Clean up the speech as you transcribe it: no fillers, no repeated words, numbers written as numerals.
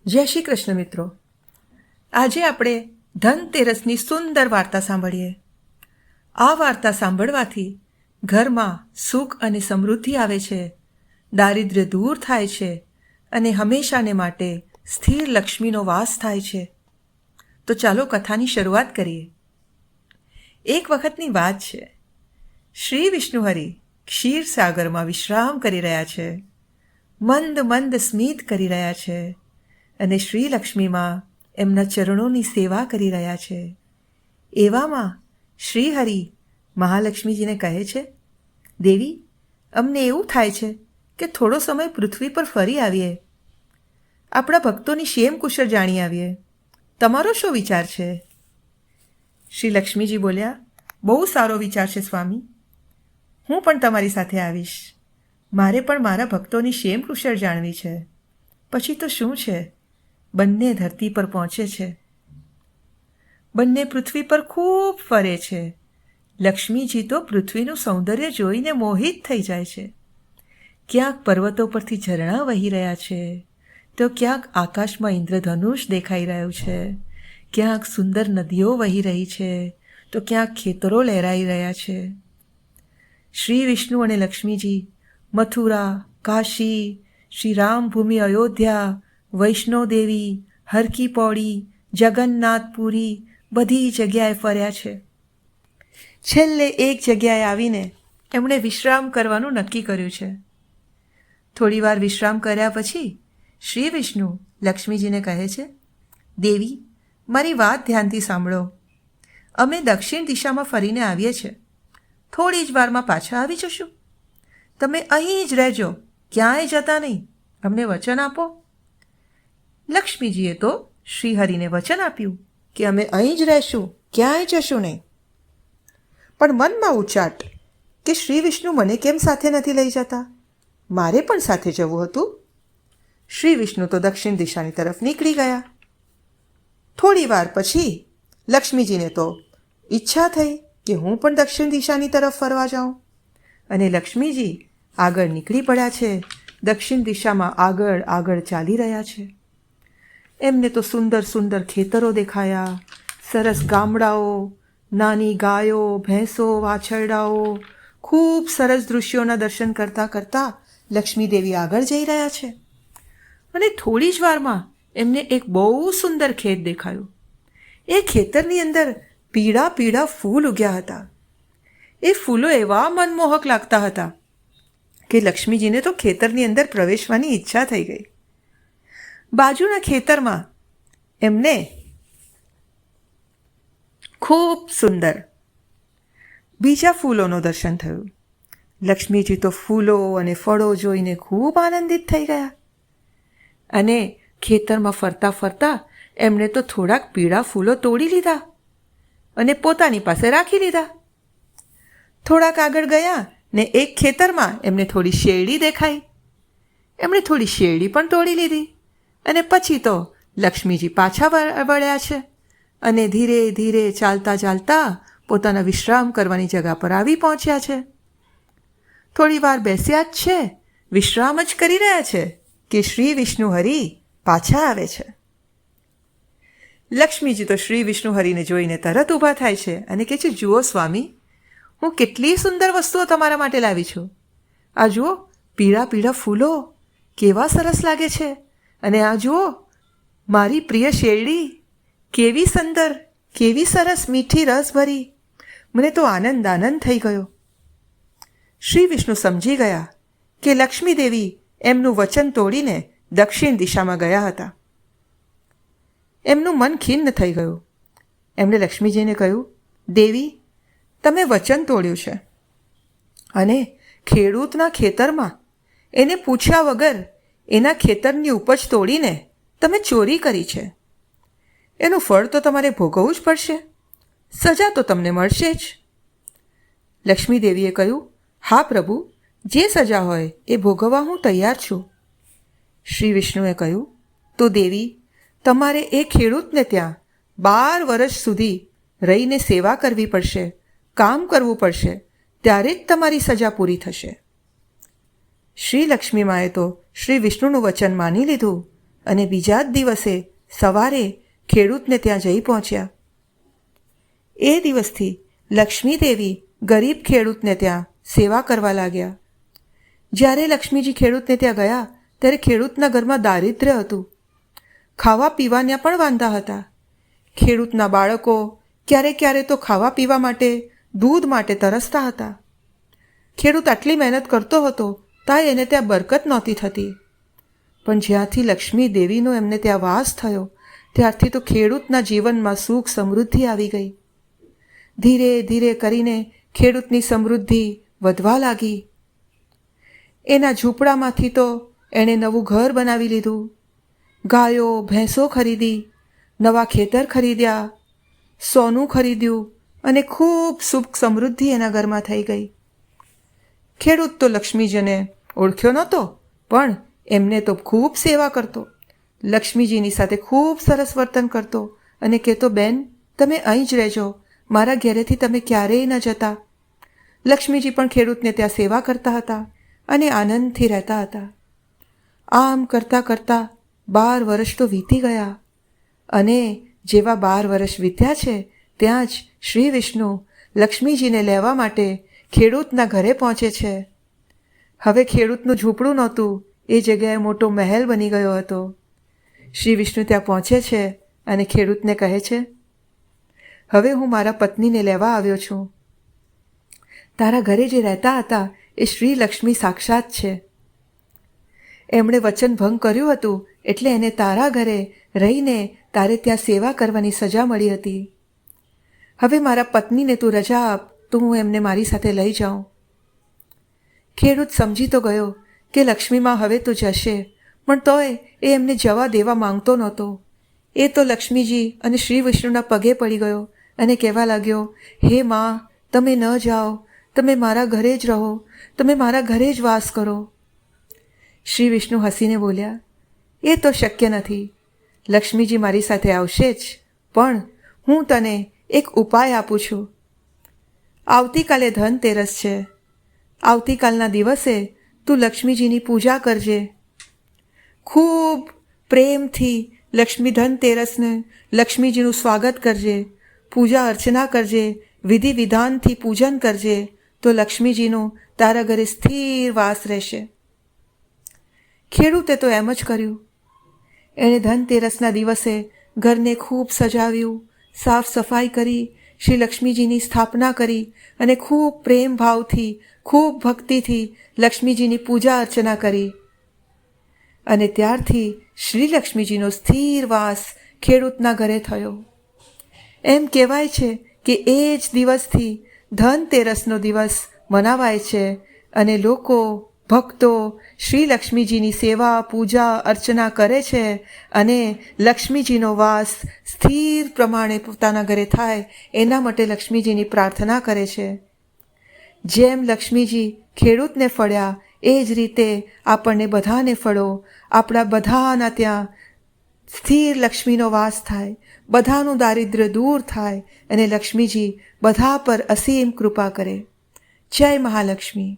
જય શ્રી કૃષ્ણ મિત્રો. આજે આપણે ધનતેરસની સુંદર વાર્તા સાંભળીએ. આ વાર્તા સાંભળવાથી ઘરમાં સુખ અને સમૃદ્ધિ આવે છે, દારિદ્ર્ય દૂર થાય છે અને હંમેશાને માટે સ્થિર લક્ષ્મીનો વાસ થાય છે. તો ચાલો કથાની શરૂઆત કરીએ. એક વખતની વાત છે. શ્રી વિષ્ણુહરિ ક્ષીરસાગરમાં વિશ્રામ કરી રહ્યા છે, મંદ મંદ સ્મિત કરી રહ્યા છે અને શ્રી લક્ષ્મીમાં એમના ચરણોની સેવા કરી રહ્યા છે. એવામાં શ્રીહરિ મહાલક્ષ્મીજીને કહે છે, દેવી, અમને એવું થાય છે કે થોડો સમય પૃથ્વી પર ફરી આવીએ, આપણા ભક્તોની શેમ કુશળ જાણી આવીએ. તમારો શું વિચાર છે? શ્રી લક્ષ્મીજી બોલ્યા, બહુ સારો વિચાર છે સ્વામી, હું પણ તમારી સાથે આવીશ. મારે પણ મારા ભક્તોની શેમ કુશળ જાણવી છે. પછી તો શું છે, બંને ધરતી પર પહોંચે છે, બંને પૃથ્વી પર ખૂબ ફરે છે. લક્ષ્મીજી તો પૃથ્વીનું સૌંદર્ય જોઈને મોહિત થઈ જાય છે. ક્યાંક પર્વતો પરથી ઝરણા વહી રહ્યા છે, તો ક્યાંક આકાશમાં ઇન્દ્રધનુષ દેખાઈ રહ્યું છે, ક્યાંક સુંદર નદીઓ વહી રહી છે, તો ક્યાંક ખેતરો લહેરાઈ રહ્યા છે. શ્રી વિષ્ણુ અને લક્ષ્મીજી મથુરા, કાશી, શ્રી રામભૂમિ અયોધ્યા, વૈષ્ણોદેવી, હરકી પૌડી, જગન્નાથપુરી બધી જગ્યાએ ફર્યા છે. છેલ્લે એક જગ્યાએ આવીને એમણે વિશ્રામ કરવાનું નક્કી કર્યું છે. થોડી વાર વિશ્રામ કર્યા પછી શ્રી વિષ્ણુ લક્ષ્મીજીને કહે છે, દેવી, મારી વાત ધ્યાનથી સાંભળો. અમે દક્ષિણ દિશામાં ફરીને આવીએ છીએ, થોડી જ વારમાં પાછા આવી જશું. તમે અહીં જ રહેજો, ક્યાંય જતા નહીં. અમને વચન આપો. લક્ષ્મીજીએ તો શ્રીહરિને વચન આપ્યું કે અમે અહીં જ રહેશું, ક્યાંય જશું નહીં. પણ મનમાં ઉચાટ કે શ્રી વિષ્ણુ મને કેમ સાથે નથી લઈ જતા? મારે પણ સાથે જવું હતું. શ્રી વિષ્ણુ તો દક્ષિણ દિશાની તરફ નીકળી ગયા. થોડી વાર પછી લક્ષ્મીજીને તો ઈચ્છા થઈ કે હું પણ દક્ષિણ દિશાની તરફ ફરવા જાઉં, અને લક્ષ્મીજી આગળ નીકળી પડ્યા છે. દક્ષિણ દિશામાં આગળ આગળ ચાલી રહ્યા છે. એમને તો સુંદર સુંદર ખેતરો દેખાયા, સરસ ગામડાઓ, નાની ગાયો, ભેંસો, વાછરડાઓ, ખૂબ સરસ દૃશ્યોના દર્શન કરતાં કરતાં લક્ષ્મીદેવી આગળ જઈ રહ્યા છે. અને થોડી જ વારમાં એમને એક બહુ સુંદર ખેત દેખાયું. એ ખેતરની અંદર પીળા પીળા ફૂલ ઉગ્યા હતા. એ ફૂલો એવા મનમોહક લાગતા હતા કે લક્ષ્મીજીને તો ખેતરની અંદર પ્રવેશવાની ઈચ્છા થઈ ગઈ. બાજુના ખેતરમાં એમને ખૂબ સુંદર બીજા ફૂલોનું દર્શન થયું. લક્ષ્મીજી તો ફૂલો અને ફળો જોઈને ખૂબ આનંદિત થઈ ગયા, અને ખેતરમાં ફરતા ફરતા એમણે તો થોડાક પીળા ફૂલો તોડી લીધા અને પોતાની પાસે રાખી લીધા. થોડાક આગળ ગયા ને એક ખેતરમાં એમને થોડી શેરડી દેખાઈ. એમણે થોડી શેરડી પણ તોડી લીધી, અને પછી તો લક્ષ્મીજી પાછા વળ્યા છે અને ધીરે ધીરે ચાલતા ચાલતા પોતાના વિશ્રામ કરવાની જગા પર આવી પહોંચ્યા છે. થોડી વાર બેસ્યા જ છે, વિશ્રામ જ કરી રહ્યા છે કે શ્રી વિષ્ણુ હરિ પાછા આવે છે. લક્ષ્મીજી તો શ્રી વિષ્ણુ હરિને જોઈને તરત ઊભા થાય છે અને કહે છે, જુઓ સ્વામી, હું કેટલી સુંદર વસ્તુઓ તમારા માટે લાવી છું. આ જુઓ, પીળા પીળા ફૂલો કેવા સરસ લાગે છે, અને આ જુઓ મારી પ્રિય શેરડી, કેવી સુંદર, કેવી સરસ, મીઠી, રસ ભરી. મને તો આનંદ આનંદ થઈ ગયો. શ્રી વિષ્ણુ સમજી ગયા કે લક્ષ્મીદેવી એમનું વચન તોડીને દક્ષિણ દિશામાં ગયા હતા. એમનું મન ખિન્ન થઈ ગયું. એમણે લક્ષ્મીજીને કહ્યું, દેવી, તમે વચન તોડ્યું છે અને ખેડૂતના ખેતરમાં એને પૂછ્યા વગર એના ખેતરની ઉપજ તોડીને તમે ચોરી કરી છે. એનું ફળ તો તમારે ભોગવવું જ પડશે, સજા તો તમને મળશે જ. લક્ષ્મીદેવીએ કહ્યું, હા પ્રભુ, જે સજા હોય એ ભોગવવા હું તૈયાર છું. શ્રી વિષ્ણુએ કહ્યું, તો દેવી, તમારે એ ખેડૂતને ત્યાં 12 વર્ષ સુધી રહીને સેવા કરવી પડશે, કામ કરવું પડશે, ત્યારે જ તમારી સજા પૂરી થશે. શ્રી લક્ષ્મીમાએ તો શ્રી વિષ્ણુનું વચન માની લીધું અને બીજા જ દિવસે સવારે ખેડૂતને ત્યાં જઈ પહોંચ્યા. એ દિવસથી લક્ષ્મીદેવી ગરીબ ખેડૂતને ત્યાં સેવા કરવા લાગ્યા. જ્યારે લક્ષ્મીજી ખેડૂતને ત્યાં ગયા ત્યારે ખેડૂતના ઘરમાં દારિદ્ર્ય હતું. ખાવા પીવાના પણ વાંધા હતા. ખેડૂતના બાળકો ક્યારે તો ખાવા પીવા માટે, દૂધ માટે તરસતા હતા. ખેડૂત આટલી મહેનત કરતો હતો તાય એને ત્યાં બરકત નહોતી થતી. પણ જ્યાંથી લક્ષ્મી દેવીનો એમને ત્યાં વાસ થયો ત્યારથી તો ખેડૂતના જીવનમાં સુખ સમૃદ્ધિ આવી ગઈ. ધીરે ધીરે કરીને ખેડૂતની સમૃદ્ધિ વધવા લાગી. એના ઝૂંપડામાંથી તો એણે નવું ઘર બનાવી લીધું, ગાયો ભેંસો ખરીદી, નવા ખેતર ખરીદ્યા, સોનું ખરીદ્યું અને ખૂબ સુખ સમૃદ્ધિ એના ઘરમાં થઈ ગઈ. ખેડૂત તો લક્ષ્મીજીને ઓળખ્યો નહોતો, પણ એમને તો ખૂબ સેવા કરતો, લક્ષ્મીજીની સાથે ખૂબ સરસ વર્તન કરતો અને કહેતો, બેન તમે અહીં જ રહેજો, મારા ઘેરેથી તમે ક્યારેય ન જતા. લક્ષ્મીજી પણ ખેડૂતને ત્યાં સેવા કરતા હતા અને આનંદથી રહેતા હતા. આમ કરતાં કરતાં 12 વર્ષ તો વીતી ગયા અને જેવા 12 વર્ષ વીત્યા છે ત્યાં જ શ્રી વિષ્ણુ લક્ષ્મીજીને લેવા માટે ખેડૂતના ઘરે પહોંચે છે. હવે ખેડૂતનું ઝૂંપડું નહોતું, એ જગ્યાએ મોટો મહેલ બની ગયો હતો. શ્રી વિષ્ણુ ત્યાં પહોંચે છે અને ખેડૂતને કહે છે, હવે હું મારા પત્નીને લેવા આવ્યો છું. તારા ઘરે જે રહેતા હતા એ શ્રી લક્ષ્મી સાક્ષાત છે. એમણે વચન ભંગ કર્યું હતું એટલે એને તારા ઘરે રહીને તારે ત્યાં સેવા કરવાની સજા મળી હતી. હવે મારા પત્નીને તું રજા આપ તો હું એમને મારી સાથે લઈ જાઉં. ખેડૂત સમજી તો ગયો કે લક્ષ્મીમાં હવે તો જશે, પણ તોય એ એમને જવા દેવા માંગતો નહોતો. એ તો લક્ષ્મીજી અને શ્રી વિષ્ણુના પગે પડી ગયો અને કહેવા લાગ્યો, હે માં, તમે ન જાઓ, તમે મારા ઘરે જ રહો, તમે મારા ઘરે જ વાસ કરો. શ્રી વિષ્ણુ હસીને બોલ્યા, એ તો શક્ય નથી. લક્ષ્મીજી મારી સાથે આવશે જ, પણ હું તને એક ઉપાય આપું છું. આવતીકાલે ધનતેરસ છે. આવતીકાલના દિવસે તું લક્ષ્મીજીની પૂજા કરજે. ખૂબ પ્રેમથી લક્ષ્મી ધનતેરસને લક્ષ્મીજીનું સ્વાગત કરજે, પૂજા અર્ચના કરજે, વિધિ વિધાનથી પૂજન કરજે, તો લક્ષ્મીજીનું તારા ઘરે સ્થિર વાસ રહેશે. ખેડૂતે તો એમ જ કર્યું. એણે ધનતેરસના દિવસે ઘરને ખૂબ સજાવ્યું, સાફ સફાઈ કરી, શ્રી લક્ષ્મીજીની સ્થાપના કરી અને ખૂબ પ્રેમ ભાવથી, ખૂબ ભક્તિથી લક્ષ્મીજીની પૂજા અર્ચના કરી. અને ત્યારથી શ્રી લક્ષ્મીજીનો સ્થિર વાસ ખેડૂતના ઘરે થયો. એમ કહેવાય છે કે એ જ દિવસથી ધનતેરસનો દિવસ મનાવાય છે અને લોકો, ભક્તો શ્રી લક્ષ્મીજીની સેવા, પૂજા, અર્ચના કરે છે અને લક્ષ્મીજીનો વાસ સ્થિર પ્રમાણે પોતાના ઘરે થાય એના માટે લક્ષ્મીજીની પ્રાર્થના કરે છે. જેમ લક્ષ્મીજી ખેડૂતને ફળ્યા એ જ રીતે આપણને બધાને ફળો. આપણા બધાના ત્યાં સ્થિર લક્ષ્મીનો વાસ થાય, બધાનું દારિદ્ર્ય દૂર થાય અને લક્ષ્મીજી બધા પર અસીમ કૃપા કરે. જય મહાલક્ષ્મી.